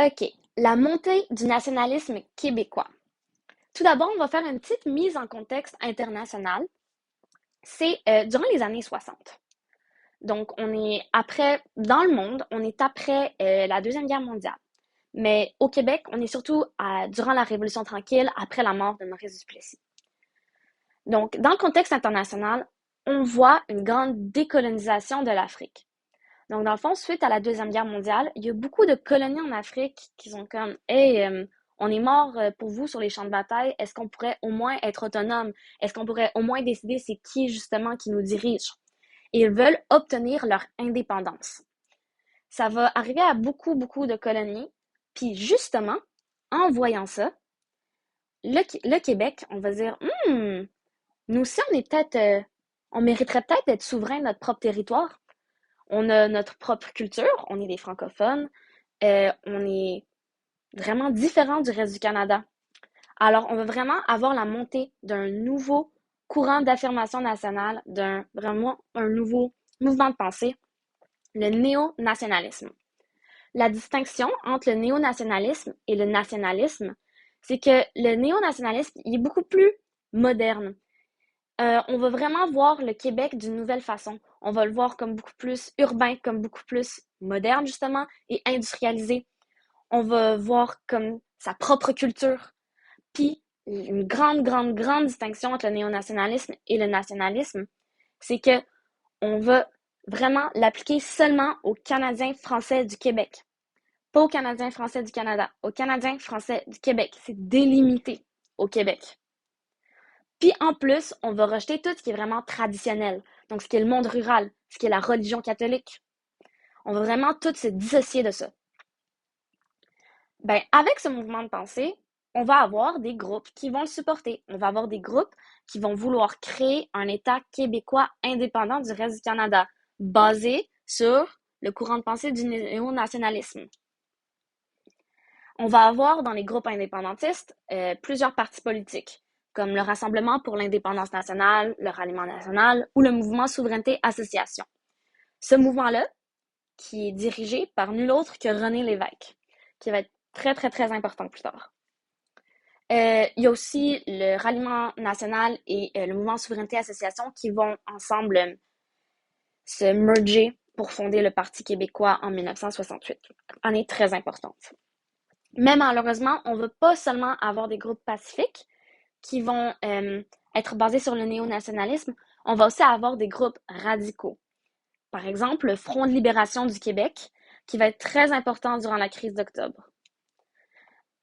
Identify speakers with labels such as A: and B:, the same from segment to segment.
A: OK, la montée du nationalisme québécois. Tout d'abord, on va faire une petite mise en contexte international. C'est durant les années 60. Donc, dans le monde, on est après la Deuxième Guerre mondiale. Mais au Québec, on est surtout durant la Révolution tranquille, après la mort de Maurice Duplessis. Donc, dans le contexte international, on voit une grande décolonisation de l'Afrique. Donc, dans le fond, suite à la Deuxième Guerre mondiale, il y a beaucoup de colonies en Afrique qui sont comme Hey, on est mort pour vous sur les champs de bataille. Est-ce qu'on pourrait au moins être autonome? Est-ce qu'on pourrait au moins décider c'est qui justement qui nous dirige? Et ils veulent obtenir leur indépendance. Ça va arriver à beaucoup, beaucoup de colonies. Puis justement, en voyant ça, le Québec, on va dire, nous aussi, on mériterait peut-être d'être souverain de notre propre territoire. On a notre propre culture, on est des francophones, on est vraiment différent du reste du Canada. Alors, on veut vraiment avoir la montée d'un nouveau courant d'affirmation nationale, vraiment un nouveau mouvement de pensée, le néo-nationalisme. La distinction entre le néo-nationalisme et le nationalisme, c'est que le néo-nationalisme il est beaucoup plus moderne. On va vraiment voir le Québec d'une nouvelle façon. On va le voir comme beaucoup plus urbain, comme beaucoup plus moderne, justement, et industrialisé. On va voir comme sa propre culture. Puis, une grande, grande, grande distinction entre le néo-nationalisme et le nationalisme, c'est que on va vraiment l'appliquer seulement aux Canadiens français du Québec. Pas aux Canadiens français du Canada, aux Canadiens français du Québec. C'est délimité au Québec. Puis en plus, on va rejeter tout ce qui est vraiment traditionnel, donc ce qui est le monde rural, ce qui est la religion catholique. On va vraiment tout se dissocier de ça. Ben, avec ce mouvement de pensée, on va avoir des groupes qui vont le supporter. On va avoir des groupes qui vont vouloir créer un État québécois indépendant du reste du Canada, basé sur le courant de pensée du néo-nationalisme. On va avoir dans les groupes indépendantistes plusieurs partis politiques, comme le Rassemblement pour l'indépendance nationale, le Ralliement national ou le Mouvement Souveraineté Association. Ce mouvement-là, qui est dirigé par nul autre que René Lévesque, qui va être très, très, très important plus tard. Il y a aussi le Ralliement national et le Mouvement Souveraineté Association qui vont ensemble se merger pour fonder le Parti québécois en 1968. Année très importante. Mais malheureusement, on ne veut pas seulement avoir des groupes pacifiques qui vont être basés sur le néo-nationalisme, on va aussi avoir des groupes radicaux. Par exemple, le Front de libération du Québec, qui va être très important durant la crise d'octobre.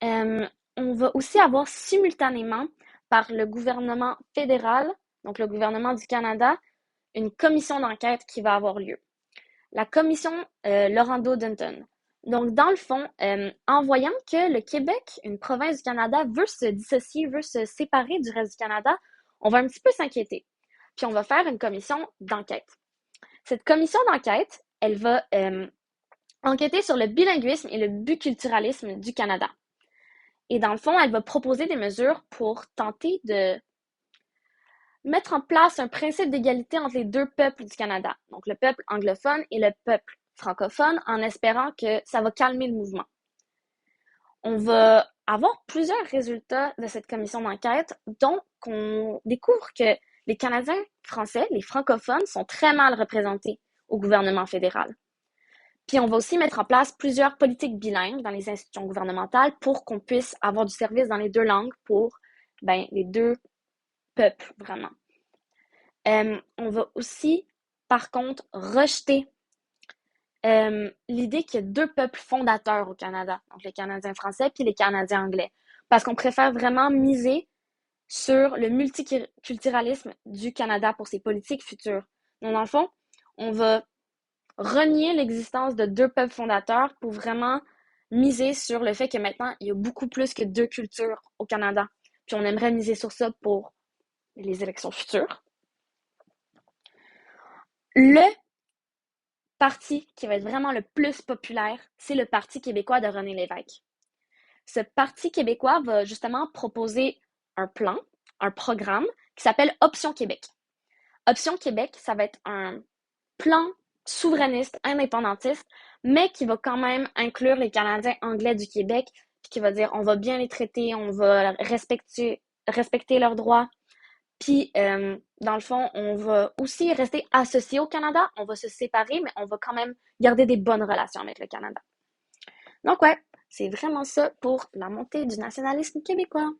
A: On va aussi avoir simultanément, par le gouvernement fédéral, donc le gouvernement du Canada, une commission d'enquête qui va avoir lieu. La commission Laurando-Dunton. Donc, dans le fond, en voyant que le Québec, une province du Canada, veut se dissocier, veut se séparer du reste du Canada, on va un petit peu s'inquiéter. Puis, on va faire une commission d'enquête. Cette commission d'enquête, elle va enquêter sur le bilinguisme et le biculturalisme du Canada. Et dans le fond, elle va proposer des mesures pour tenter de mettre en place un principe d'égalité entre les deux peuples du Canada, donc le peuple anglophone et le peuple francophone, en espérant que ça va calmer le mouvement. On va avoir plusieurs résultats de cette commission d'enquête, dont on découvre que les Canadiens français, les francophones, sont très mal représentés au gouvernement fédéral. Puis on va aussi mettre en place plusieurs politiques bilingues dans les institutions gouvernementales pour qu'on puisse avoir du service dans les deux langues pour les deux peuples, vraiment. On va aussi, par contre, rejeter l'idée qu'il y a deux peuples fondateurs au Canada, donc les Canadiens français puis les Canadiens anglais, parce qu'on préfère vraiment miser sur le multiculturalisme du Canada pour ses politiques futures. Donc, dans le fond, on va renier l'existence de deux peuples fondateurs pour vraiment miser sur le fait que maintenant, il y a beaucoup plus que deux cultures au Canada. Puis on aimerait miser sur ça pour les élections futures. Le parti qui va être vraiment le plus populaire, c'est le Parti québécois de René Lévesque. Ce Parti québécois va justement proposer un plan, un programme qui s'appelle Option Québec. Option Québec, ça va être un plan souverainiste, indépendantiste, mais qui va quand même inclure les Canadiens anglais du Québec, puis qui va dire on va bien les traiter, on va respecter leurs droits, puis dans le fond, on va aussi rester associés au Canada, on va se séparer, mais on va quand même garder des bonnes relations avec le Canada. Donc ouais, c'est vraiment ça pour la montée du nationalisme québécois.